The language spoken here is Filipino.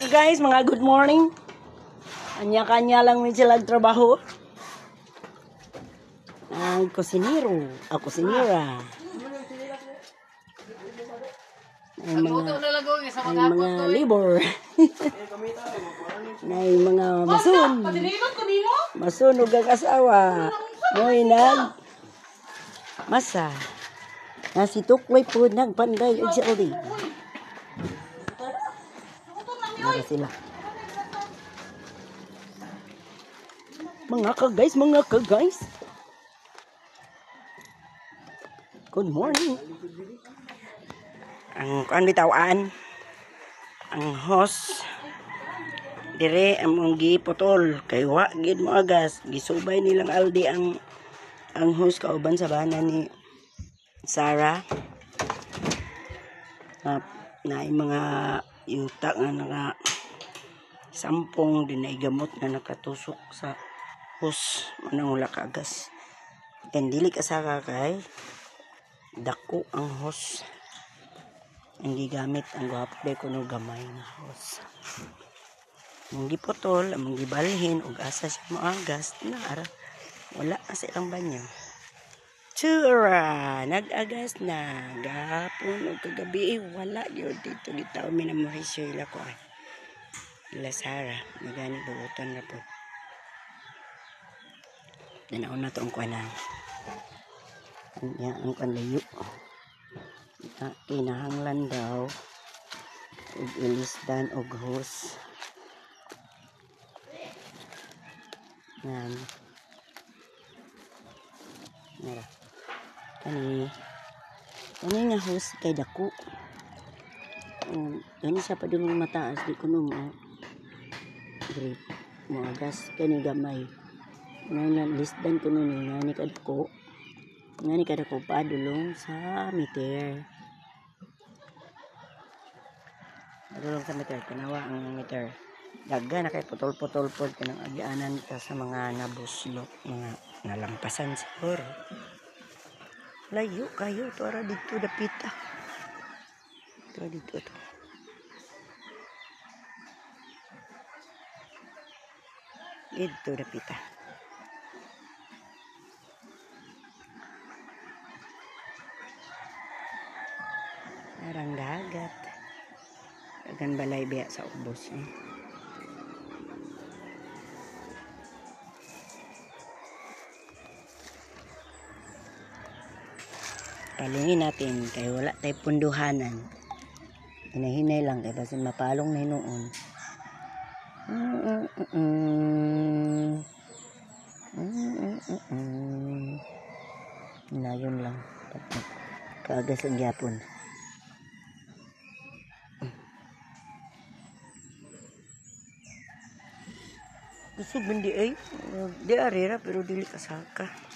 guys, mga good morning. Kanya-kanya lang may silang trabaho. Ang kusinero, ako kusinera. Ay mga labor. Ay mga masun. Masunog ang asawa. Mo'y masa. Nasi tuklay po nagpanday og siya. Mga sila. Mga ka-guys. Good morning. Ang bitawan, ang host, dire among gipotol, kay wa gid mo agas, gisubay nilang Aldi ang host kauban sa bana ni Sarah. Na mga yuta nga sampong dinay gamot nga nakatusok sa hus manang wala kagas. And dili kasaka kay dako ang hus. Ang gigamit ang gwapo kuno gamay nga hus. Ang gipotol, ang gibalhin og asa siya moagas na ara wala sa ilang banyo. Tsura, nag-agas na gapon o kagabi wala yun dito gitaw minamorisyo ila ko ila Sarah nagani buutan na po danaon na to ang kuana ang kanlayo kinahanglan daw og ilisdan og hose yan nara Kani nga hose kay dako. Kani sa padung mataas di kuno mo. Grip mo agas kani gamay. Nga lisdan kuno ni ngani kadako. Ngani kadako padulong sa meter. Padulong sa meter kanawa ang meter. Dagga na kay putol-putol pod kanang agianan ka sa mga nabuslok, mga nalampasan siguro. Layo kayo to ara dito dapita. To dito to. Dito dapita. Arang dagat. Dagan balay biya sa ubos Palungin natin kaya wala tayo punduhanan. Hinahinay lang kaya basin mapalong na noon. Yun lang. Kaagas ang yapon. Gusto bindi ay. Di arera pero dili kasaka.